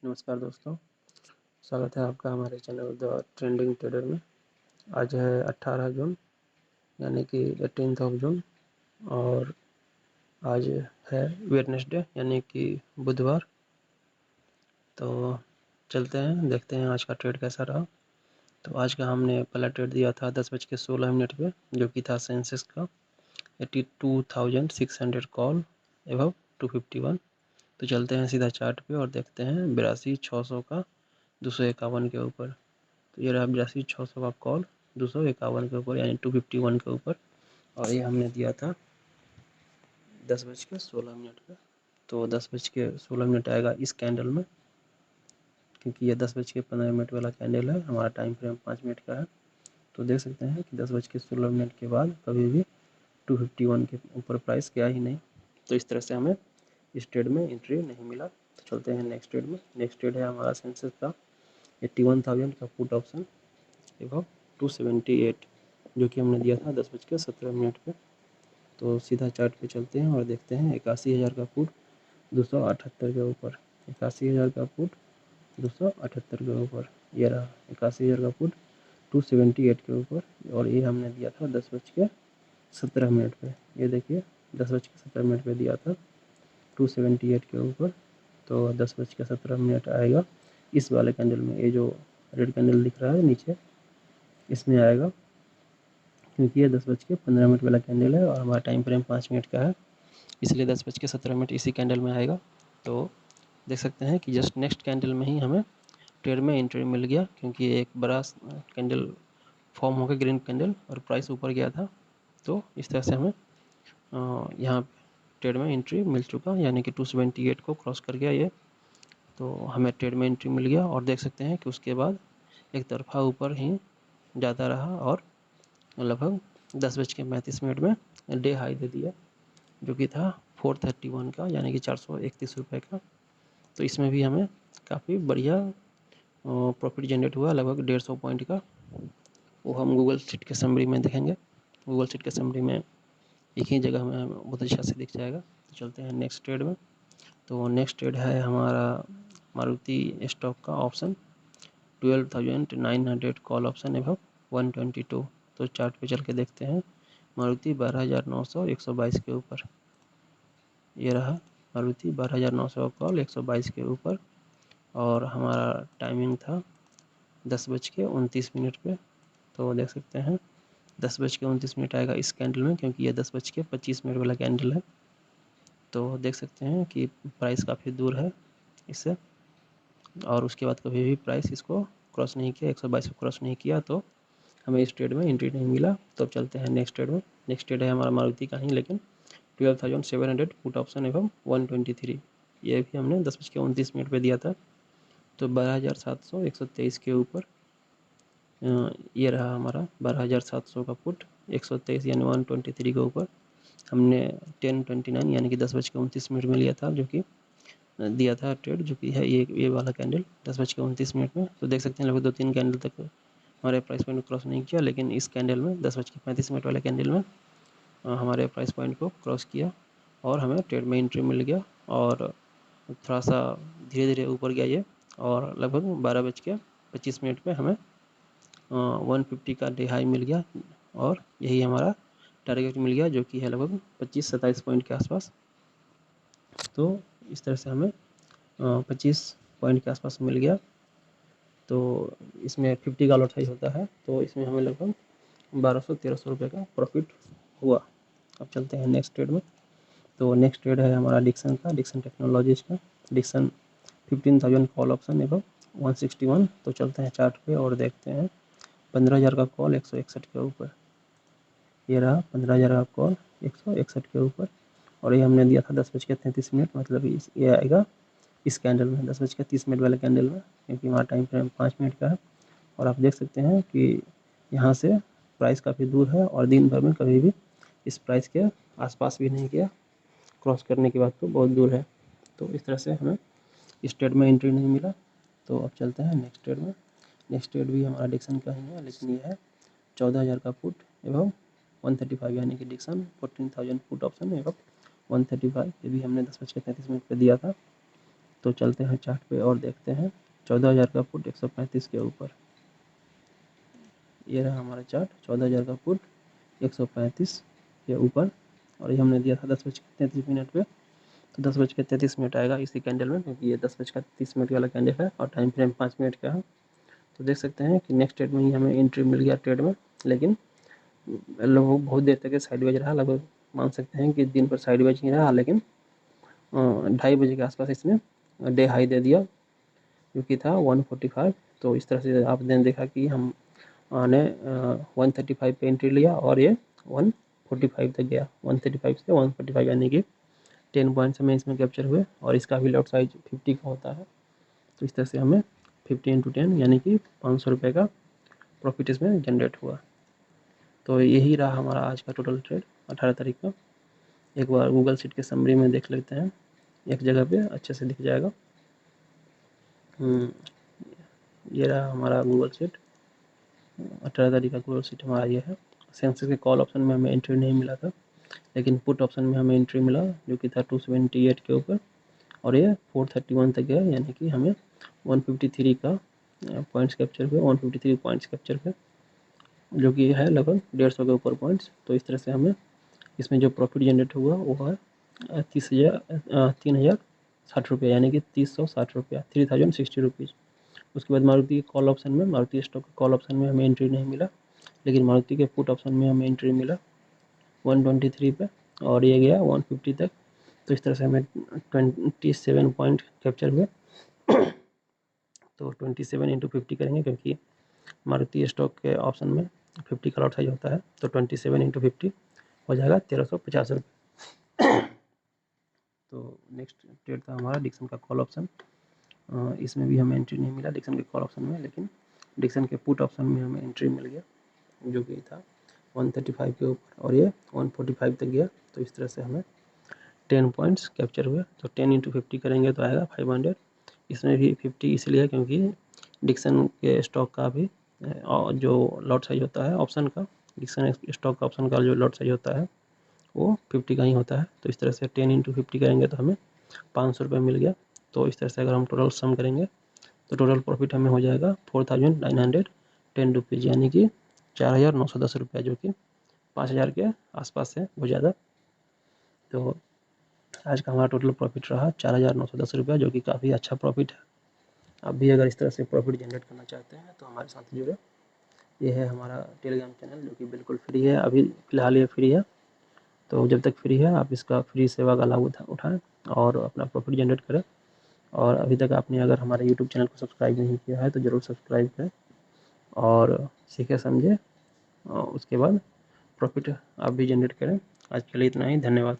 नमस्कार दोस्तों, स्वागत है आपका हमारे चैनल द ट्रेंडिंग ट्रेडर में। आज है 18 जून यानी कि 18 जून और आज है वेडनेसडे यानी कि बुधवार। तो चलते हैं, देखते हैं आज का ट्रेड कैसा रहा। तो आज का हमने पहला ट्रेड दिया था 10:16 पे, जो कि था सेंसेक्स का 82,600 कॉल एबव 251। तो चलते हैं सीधा चार्ट पे और देखते हैं 82,600 का 251 के ऊपर। तो ये रहा 82,600 का कॉल 251 के ऊपर यानी 251 के ऊपर, और ये हमने दिया था 10:16 पे। तो 10:16 आएगा इस कैंडल में, क्योंकि ये 10:15 वाला कैंडल है। हमारा टाइम फ्रेम 5 मिनट का है। तो देख सकते हैं कि 10:16 के बाद कभी भी 251 के ऊपर प्राइस गया ही नहीं। तो इस तरह से हमें इस ट्रेड में एंट्री नहीं मिला। तो चलते हैं नेक्स्ट ट्रेड में। नेक्स्ट ट्रेड है हमारा सेंसेक्स का 81,000 का पुट ऑप्शन एबव 278, जो कि हमने दिया था 10:17 पे। तो सीधा चार्ट पे चलते हैं और देखते हैं 81,000 का पुट 278 के ऊपर। 81,000 का पुट 278 के ऊपर, ये रहा 81,000 का पुट 278 के ऊपर। और ये हमने दिया था 10:17 पे। ये देखिए 10:17 पे दिया था 278 के ऊपर। तो 10:17 आएगा इस वाले कैंडल में। ये जो रेड कैंडल दिख रहा है नीचे, इसमें आएगा, क्योंकि ये 10:15 वाला कैंडल है और हमारा टाइम फ्रेम 5 मिनट का है, इसलिए 10:17 इसी कैंडल में आएगा। तो देख सकते हैं कि जस्ट नेक्स्ट कैंडल में ही हमें ट्रेड में एंट्री मिल गया, क्योंकि एक बड़ा कैंडल फॉर्म हो गया, ग्रीन कैंडल, और प्राइस ऊपर गया था। तो इस तरह से हमें यहाँ ट्रेड में एंट्री मिल चुका, यानी कि 278 को क्रॉस कर गया ये। तो हमें ट्रेड में एंट्री मिल गया और देख सकते हैं कि उसके बाद एक तरफा ऊपर ही जाता रहा और लगभग 10:35 में डे हाई दे दिया, जो कि था 431 का, यानी कि 431 रुपये का। तो इसमें भी हमें काफ़ी बढ़िया प्रॉफिट जनरेट हुआ, लगभग 150 पॉइंट का। वो हम गूगल शीट के समरी में देखेंगे। गूगल शीट के समरी में एक ही जगह में हमें बहुत अच्छा से दिख जाएगा। तो चलते हैं नेक्स्ट ट्रेड में। तो नेक्स्ट ट्रेड है हमारा मारुति स्टॉक का ऑप्शन 12,900 कॉल ऑप्शन एबव 122। तो चार्ट पे चल के देखते हैं मारुति 12,900 122 के ऊपर। ये रहा मारुति 12,900 कॉल 122 के ऊपर, और हमारा टाइमिंग था 10:29 पे। तो देख सकते हैं 10:29 आएगा इस कैंडल में, क्योंकि ये 10:25 वाला कैंडल है। तो देख सकते हैं कि प्राइस काफ़ी दूर है इससे, और उसके बाद कभी भी प्राइस इसको क्रॉस नहीं किया, 122 को क्रॉस नहीं किया, तो हमें इस ट्रेड में एंट्री नहीं मिला। तो चलते हैं नेक्स्ट ट्रेड में। नेक्स्ट ट्रेड है हमारा मारुति का ही, लेकिन 12,700 पुट ऑप्शन एवं 123। ये भी हमने 10:29 पे दिया था। तो 12,700 123 के ऊपर ये रहा हमारा 12,700 का पुट 123 यानी 123 के ऊपर। हमने 10:29 यानी कि 10:29 में लिया था, जो कि दिया था ट्रेड, जो कि है ये वाला कैंडल 10:29 में। तो देख सकते हैं लगभग 2-3 कैंडल तक हमारे प्राइस पॉइंट को क्रॉस नहीं किया, लेकिन इस कैंडल में 10:35 वाले कैंडल में हमारे प्राइस पॉइंट को क्रॉस किया और हमें ट्रेड में एंट्री मिल गया। और थोड़ा सा धीरे धीरे ऊपर गया ये, और लगभग 12:25 पे हमें 150 का डे हाई मिल गया, और यही हमारा टारगेट मिल गया, जो कि है लगभग 25-27 पॉइंट के आसपास। तो इस तरह से हमें 25 पॉइंट के आसपास मिल गया। तो इसमें 50 का लॉट साइज होता है, तो इसमें हमें लगभग 1200-1300 रुपये का प्रॉफिट हुआ। अब चलते हैं नेक्स्ट ट्रेड में। तो नेक्स्ट ट्रेड है हमारा डिक्सन का, डिक्सन टेक्नोलॉजीज का। डिक्सन 15,000 कॉल ऑप्शन एवं 161। तो चलते हैं चार्ट पे और देखते हैं 15,000 का कॉल 161 के ऊपर। ये रहा 15,000 का कॉल 161 के ऊपर, और ये हमने दिया था 10:33, मतलब ये आएगा इस कैंडल में 10:30 वाले कैंडल में, क्योंकि हमारा टाइम फ्रेम 5 मिनट का है। और आप देख सकते हैं कि यहाँ से प्राइस काफ़ी दूर है, और दिन भर में कभी भी इस प्राइस के आसपास भी नहीं गया। क्रॉस करने के बाद तो बहुत दूर है। तो इस तरह से हमें इस ट्रेड में एंट्री नहीं मिला। तो अब चलते हैं नेक्स्ट ट्रेड में। नेक्स्ट ट्रेड भी हमारा डिक्सन का ही है, लेकिन ये है 14,000 का पुट एवं 135, यानी कि डिक्सन 14,000 पुट ऑप्शन एवं 135। ये भी हमने 10:33 पे दिया था। तो चलते हैं चार्ट पे और देखते हैं 14,000 का पुट 135 के ऊपर। ये रहा हमारा चार्ट, 14,000 का पुट 135 के ऊपर, और ये हमने दिया था 10:33 पे। तो 10:33 आएगा इसी कैंडल में, क्योंकि ये 10:30 वाला कैंडल है और टाइम फ्रेम 5 मिनट का है। तो देख सकते हैं कि नेक्स्ट ट्रेड में ही हमें एंट्री मिल गया ट्रेड में, लेकिन लगभग बहुत देर तक साइडवेज रहा, लगभग मान सकते हैं कि दिन पर साइडवेज ही रहा, लेकिन 2:30 बजे के आसपास इसने डे हाई दे दिया, जो कि था 145। तो इस तरह से आपने देखा कि हम ने 135 पे एंट्री लिया और ये 145 तक गया, 135 से 145 यानी कि 10 पॉइंट्स हमें इसमें कैप्चर हुए, और इसका भी लॉट साइज 50 का होता है। तो इस तरह से हमें 50 × 10 यानी कि 500 रुपये का प्रॉफिट इसमें जनरेट हुआ। तो यही रहा हमारा आज का टोटल ट्रेड 18 तारीख का। एक बार गूगल शीट के समरी में देख लेते हैं, एक जगह पे अच्छे से दिख जाएगा। ये रहा हमारा गूगल शीट, 18 तारीख का गूगल शीट हमारा ये है। सेंसेक्स के कॉल ऑप्शन में हमें एंट्री नहीं मिला था, लेकिन पुट ऑप्शन में हमें एंट्री मिला, जो कि था 278 के ऊपर, और ये 431 तक गया, यानी कि हमें 153 का पॉइंट्स कैप्चर हुए, 153 पॉइंट्स कैप्चर हुए, जो कि है लगभग 150 के ऊपर पॉइंट्स। तो इस तरह से हमें इसमें जो प्रॉफिट जनरेट हुआ वो है 3,060 रुपये, यानी कि 360 रुपया, 3,060 रुपीज़। उसके बाद मारुति के कॉल ऑप्शन में, मारुति स्टॉक के कॉल ऑप्शन में हमें एंट्री नहीं मिला, लेकिन मारुति के पुट ऑप्शन में हमें एंट्री मिला 123 पे, और ये गया 150 तक। तो इस तरह से हमें 27 पॉइंट कैप्चर हुए। तो 27 × 50 करेंगे, क्योंकि मारुति स्टॉक के ऑप्शन में 50 का लॉट साइज होता है। तो 27 × 50 हो जाएगा 1,350 रुपये। तो नेक्स्ट ट्रेड था हमारा डिक्सन का कॉल ऑप्शन। इसमें भी हमें एंट्री नहीं मिला डिक्सन के कॉल ऑप्शन में, लेकिन डिक्सन के पुट ऑप्शन में हमें एंट्री मिल गया, जो कि था 135 के ऊपर, और ये 145 तक गया। तो इस तरह से हमें 10 पॉइंट्स कैप्चर हुए। तो 10 × 50 करेंगे तो आएगा 500। इसमें भी 50 इसलिए क्योंकि डिक्सन के स्टॉक का भी जो लॉट साइज होता है ऑप्शन का, डिक्सन स्टॉक का ऑप्शन का जो लॉट साइज होता है वो 50 का ही होता है। तो इस तरह से 10 × 50 करेंगे तो हमें 500 रुपये मिल गया। तो इस तरह से अगर हम टोटल सम करेंगे तो टोटल प्रॉफिट हमें हो जाएगा 4,910 रुपीज़, यानी कि 4,910 रुपये, जो कि 5,000 के आसपास है, बहुत ज़्यादा। तो आज का हमारा टोटल प्रॉफिट रहा 4,910 रुपया, जो कि काफ़ी अच्छा प्रॉफिट है। आप भी अगर इस तरह से प्रॉफिट जनरेट करना चाहते हैं तो हमारे साथ जुड़े। ये है हमारा टेलीग्राम चैनल, जो कि बिल्कुल फ्री है, अभी फ़िलहाल ये फ्री है। तो जब तक फ्री है आप इसका फ्री सेवा का लाभ उठाएँ और अपना प्रॉफिट जनरेट करें। और अभी तक आपने अगर हमारे यूट्यूब चैनल को सब्सक्राइब नहीं किया है तो ज़रूर सब्सक्राइब करें और सीखे समझे, उसके बाद प्रॉफिट आप भी जनरेट करें। आज के लिए इतना ही, धन्यवाद।